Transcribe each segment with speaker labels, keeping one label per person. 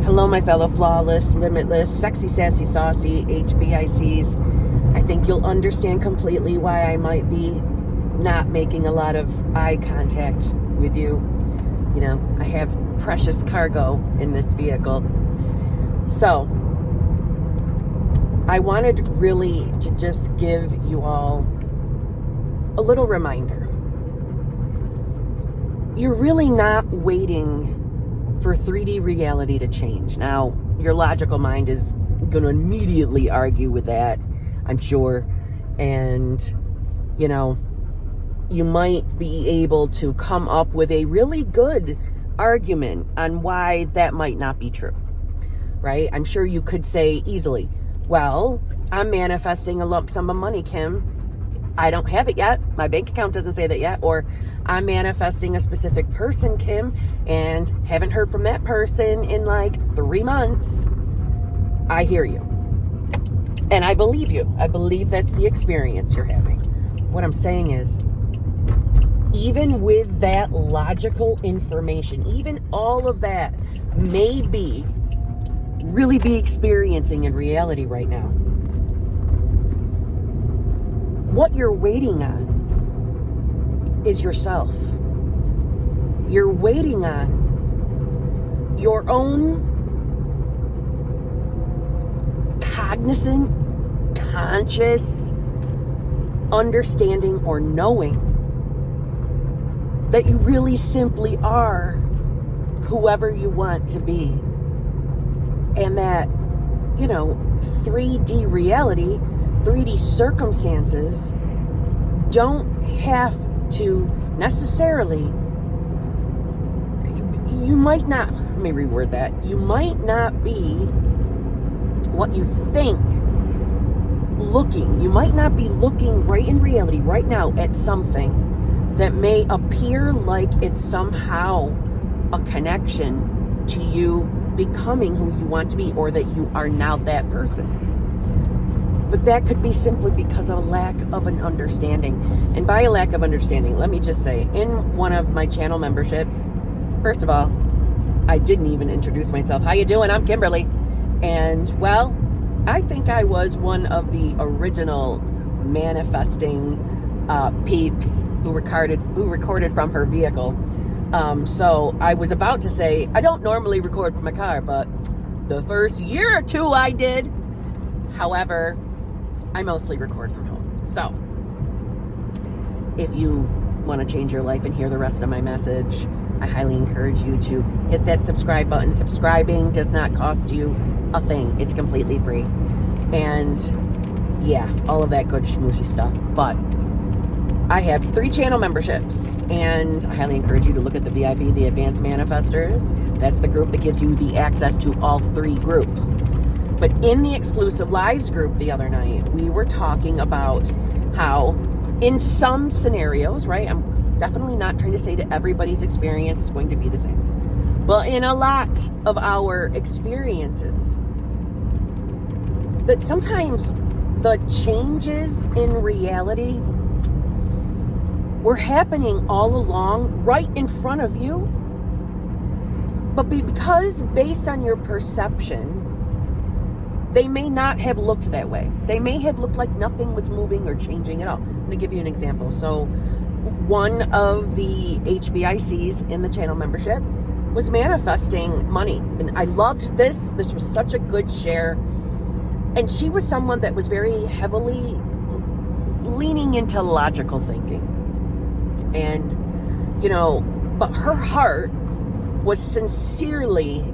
Speaker 1: Hello, my fellow flawless, limitless, sexy, sassy, saucy HBICs. I think you'll understand completely why I might be not making a lot of eye contact with you. You know, I have precious cargo in this vehicle. So, I wanted really to just give you all a little reminder. You're really not waiting for 3D reality to change. Now, your logical mind is going to immediately argue with that, I'm sure. And, you know, you might be able to come up with a really good argument on why that might not be true, right? I'm sure you could say easily, well, I'm manifesting a lump sum of money, Kim. I don't have it yet. My bank account doesn't say that yet. Or I'm manifesting a specific person, Kim, and haven't heard from that person in like 3 months. I hear you. And I believe you. I believe that's the experience you're having. What I'm saying is, even with that logical information, even all of that may really be experiencing in reality right now. What you're waiting on is yourself. You're waiting on your own cognizant, conscious understanding or knowing that you really simply are whoever you want to be. And that, you know, 3D reality, 3D circumstances don't have to necessarily, you might not, let me reword that, you might not be what you think looking. You might not be looking right in reality right now at something that may appear like it's somehow a connection to you becoming who you want to be, or that you are now that person. But that could be simply because of a lack of an understanding. And by a lack of understanding, let me just say, in one of my channel memberships, first of all, I didn't even introduce myself. How you doing? I'm Kimberly. And, well, I think I was one of the original manifesting peeps who recorded from her vehicle. So I was about to say, I don't normally record from my car, but the first year or two I did. However, I mostly record from home. So, if you want to change your life and hear the rest of my message, I highly encourage you to hit that subscribe button. Subscribing does not cost you a thing. It's completely free. And, yeah, all of that good schmooshy stuff. But I have 3 channel memberships, and I highly encourage you to look at the VIP, the Advanced Manifestors. That's the group that gives you the access to all 3 groups. But in the exclusive lives group the other night, we were talking about how in some scenarios, right? I'm definitely not trying to say that everybody's experience is going to be the same. But in a lot of our experiences, that sometimes the changes in reality were happening all along right in front of you. But because based on your perception, they may not have looked that way. They may have looked like nothing was moving or changing at all. I'm going to give you an example. So one of the HBICs in the channel membership was manifesting money. And I loved this. This was such a good share. And she was someone that was very heavily leaning into logical thinking. And, you know, but her heart was sincerely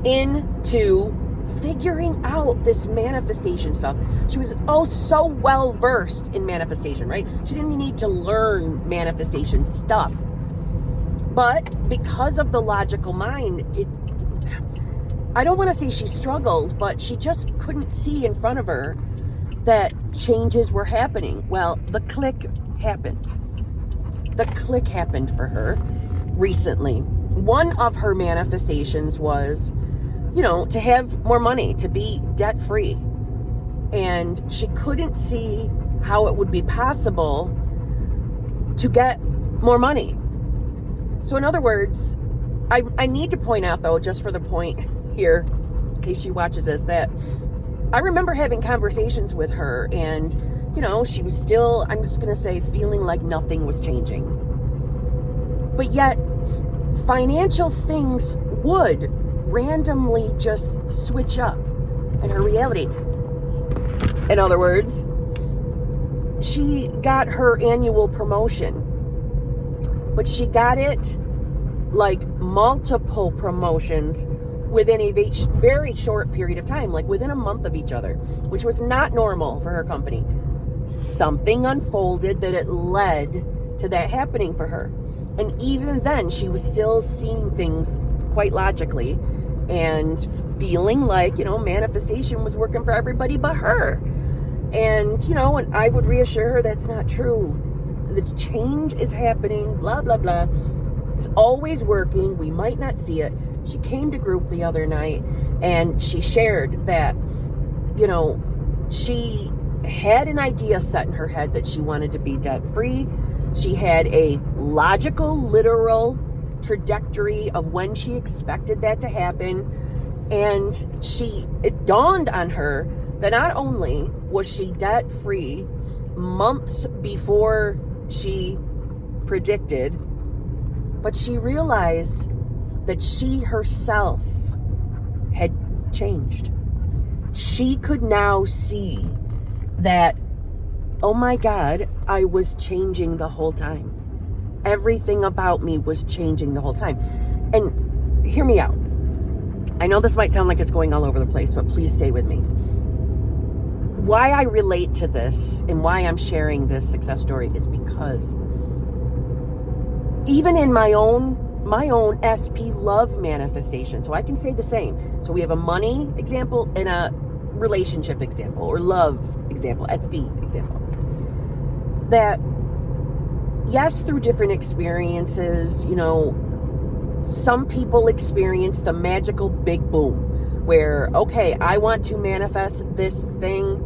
Speaker 1: into figuring out this manifestation stuff. She was so well versed in manifestation, right? She didn't need to learn manifestation stuff. But because of the logical mind, I don't want to say she struggled, but she just couldn't see in front of her that changes were happening. Well, the click happened. The click happened for her recently. One of her manifestations was, you know, to have more money, to be debt-free. And she couldn't see how it would be possible to get more money. So in other words, I need to point out, though, just for the point here, in case she watches this, that I remember having conversations with her, and, you know, she was still, I'm just going to say, feeling like nothing was changing. But yet, financial things would randomly just switch up in her reality. In other words, she got her annual promotion, but she got it like multiple promotions within a very short period of time, like within a month of each other, which was not normal for her company. Something unfolded that it led to that happening for her. And even then, she was still seeing things quite logically and feeling like, you know, manifestation was working for everybody but her. And, you know, and I would reassure her that's not true. The change is happening, blah, blah, blah. It's always working. We might not see it. She came to group the other night and she shared that, you know, she had an idea set in her head that she wanted to be debt free. She had a logical, literal trajectory of when she expected that to happen. And it dawned on her that not only was she debt free months before she predicted, but she realized that she herself had changed. She could now see that, oh my God, I was changing the whole time. Everything about me was changing the whole time. And hear me out. I know this might sound like it's going all over the place, but please stay with me. Why I relate to this and why I'm sharing this success story is because even in my own SP love manifestation, so I can say the same. So we have a money example and a relationship example, or love example, SP example. That, yes, through different experiences, you know, some people experience the magical big boom where, okay, I want to manifest this thing,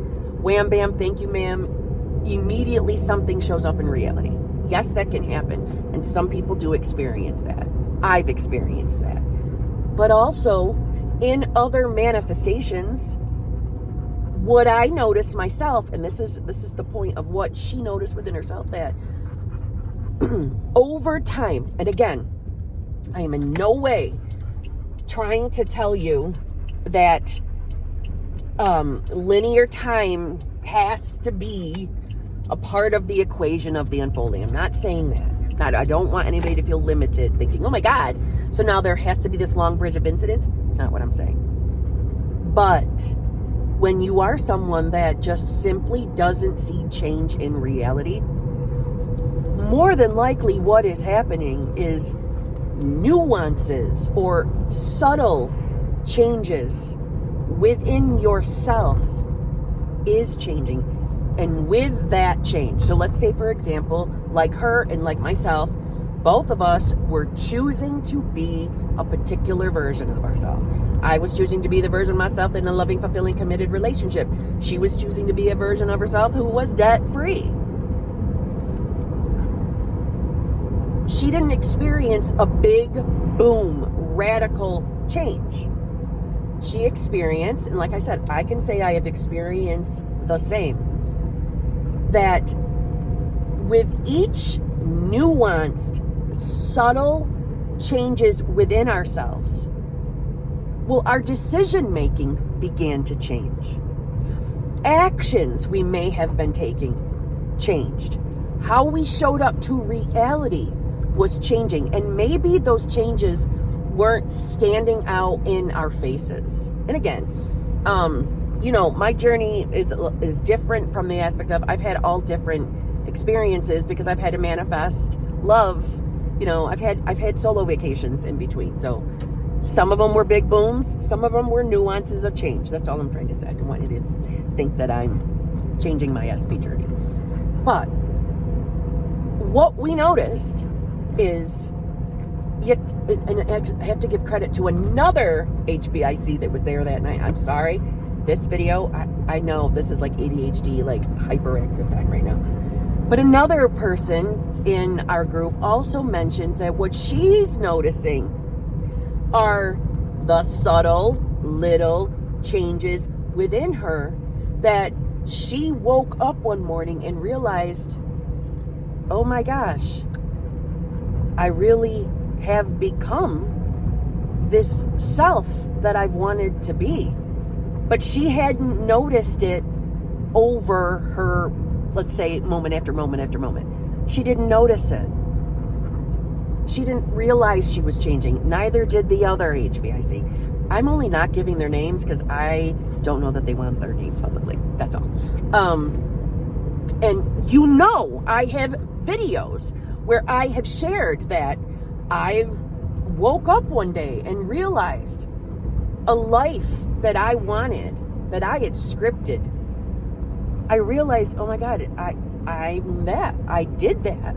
Speaker 1: wham, bam, thank you, ma'am. Immediately something shows up in reality. Yes, that can happen. And some people do experience that. I've experienced that. But also, in other manifestations, what I noticed myself, and this is the point of what she noticed within herself, that over time, and again, I am in no way trying to tell you that linear time has to be a part of the equation of the unfolding. I'm not saying that. I don't want anybody to feel limited, thinking, oh my God, so now there has to be this long bridge of incidents. It's not what I'm saying. But when you are someone that just simply doesn't see change in reality, more than likely what is happening is nuances or subtle changes within yourself is changing. And with that change, so let's say, for example, like her and like myself, both of us were choosing to be a particular version of ourselves. I was choosing to be the version of myself in a loving, fulfilling, committed relationship. She was choosing to be a version of herself who was debt-free. She didn't experience a big, boom, radical change. She experienced, and like I said, I can say I have experienced the same. That with each nuanced, subtle changes within ourselves, well, our decision making began to change. Actions we may have been taking changed. How we showed up to reality was changing. And maybe those changes weren't standing out in our faces. And again, you know, my journey is different from the aspect of I've had all different experiences because I've had to manifest love. You know, I've had solo vacations in between. So some of them were big booms. Some of them were nuances of change. That's all I'm trying to say. I don't want you to think that I'm changing my SP journey. But what we noticed is, and I have to give credit to another HBIC that was there that night. I'm sorry. This video, I know this is like ADHD, like hyperactive time right now. But another person in our group also mentioned that what she's noticing are the subtle little changes within her that she woke up one morning and realized, oh my gosh, I really have become this self that I've wanted to be. But she hadn't noticed it over her, let's say, moment after moment after moment. She didn't notice it. She didn't realize she was changing. Neither did the other HBIC. I'm only not giving their names because I don't know that they want their names publicly. That's all. And you know, I have videos where I have shared that I woke up one day and realized a life that I wanted, that I had scripted. I realized, oh my God, I'm that. I did that.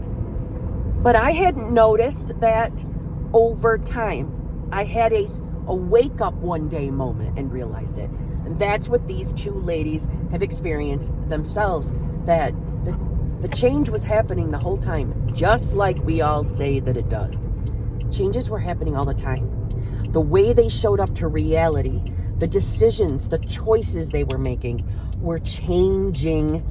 Speaker 1: But I hadn't noticed that over time. I had a wake up one day moment and realized it. And that's what these two ladies have experienced themselves, that the change was happening the whole time, just like we all say that it does. Changes were happening all the time. The way they showed up to reality, the decisions, the choices they were making were changing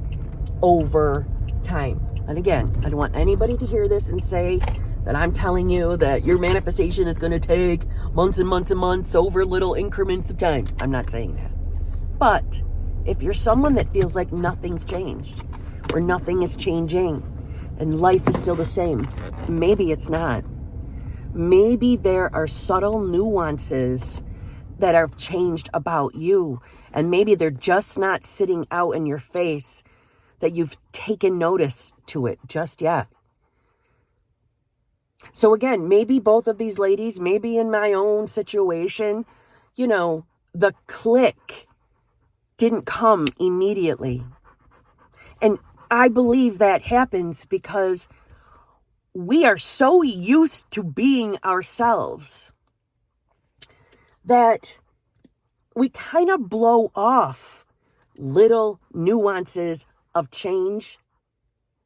Speaker 1: over time. And again, I don't want anybody to hear this and say that I'm telling you that your manifestation is going to take months and months and months over little increments of time. I'm not saying that. But if you're someone that feels like nothing's changed or nothing is changing and life is still the same, maybe it's not. Maybe there are subtle nuances that have changed about you, and maybe they're just not sitting out in your face that you've taken notice to it just yet. So again, maybe both of these ladies, maybe in my own situation, you know, the click didn't come immediately. And I believe that happens because we are so used to being ourselves that we kind of blow off little nuances of change.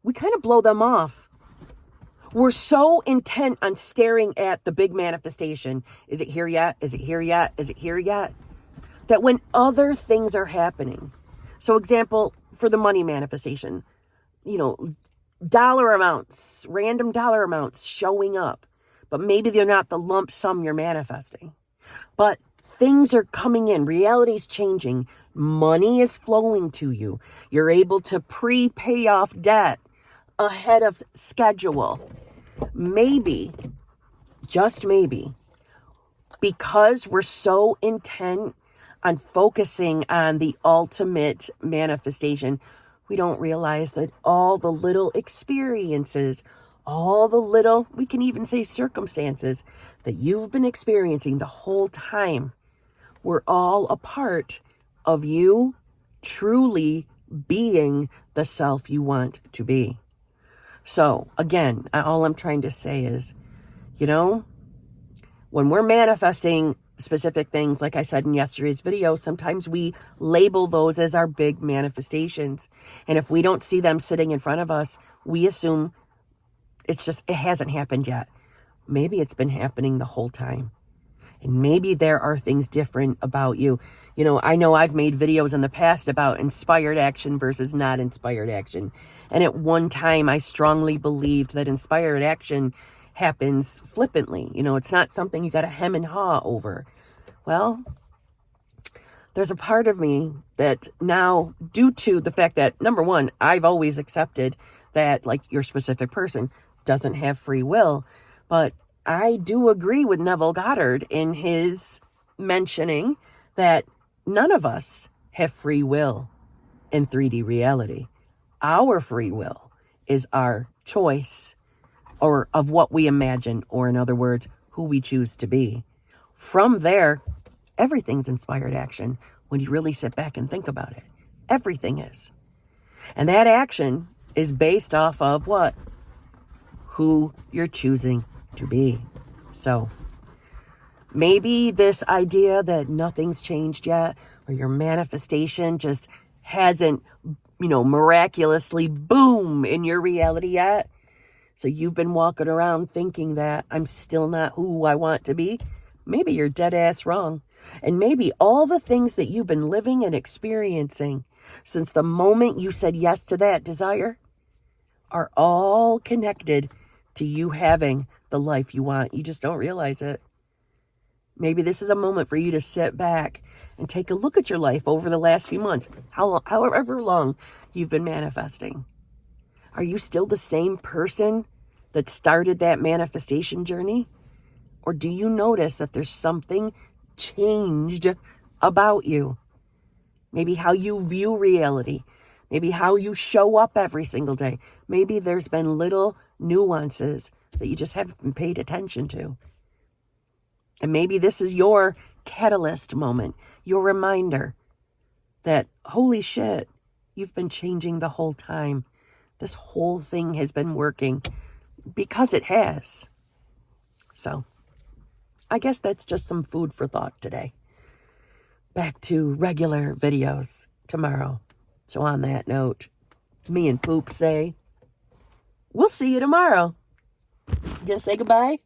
Speaker 1: We kind of blow them off. We're so intent on staring at the big manifestation. Is it here yet? Is it here yet? Is it here yet? That when other things are happening. So example, for the money manifestation, you know, dollar amounts, random dollar amounts showing up, but maybe they're not the lump sum you're manifesting. But things are coming in, reality's changing, money is flowing to you. You're able to pre-pay off debt ahead of schedule. Maybe, just maybe, because we're so intent on focusing on the ultimate manifestation, we don't realize that all the little experiences, all the little, we can even say circumstances that you've been experiencing the whole time were all a part of you truly being the self you want to be. So again, all I'm trying to say is, you know, when we're manifesting specific things, like I said in yesterday's video, sometimes we label those as our big manifestations. And if we don't see them sitting in front of us, we assume it hasn't happened yet. Maybe it's been happening the whole time. And maybe there are things different about you. You know I've made videos in the past about inspired action versus not inspired action. And at one time, I strongly believed that inspired action happens flippantly. You know, it's not something you got to hem and haw over. Well, there's a part of me that now, due to the fact that, number one, I've always accepted that, like, your specific person doesn't have free will, but I do agree with Neville Goddard in his mentioning that none of us have free will in 3D reality. Our free will is our choice or of what we imagine, or in other words, who we choose to be. From there, everything's inspired action when you really sit back and think about it. Everything is. And that action is based off of what? Who you're choosing to be. So maybe this idea that nothing's changed yet, or your manifestation just hasn't, miraculously boom in your reality yet. So you've been walking around thinking that I'm still not who I want to be. maybe you're dead ass wrong. And maybe all the things that you've been living and experiencing since the moment you said yes to that desire are all connected to you having the life you want. You just don't realize it. Maybe this is a moment for you to sit back and take a look at your life over the last few months, however long you've been manifesting. Are you still the same person that started that manifestation journey? Or do you notice that there's something changed about you? Maybe how you view reality. Maybe how you show up every single day. Maybe there's been little nuances that you just haven't been paid attention to. And maybe this is your catalyst moment, your reminder that, holy shit, you've been changing the whole time. This whole thing has been working, because it has. So, I guess that's just some food for thought today. Back to regular videos tomorrow. So on that note, me and Poop say, we'll see you tomorrow. You gonna say goodbye?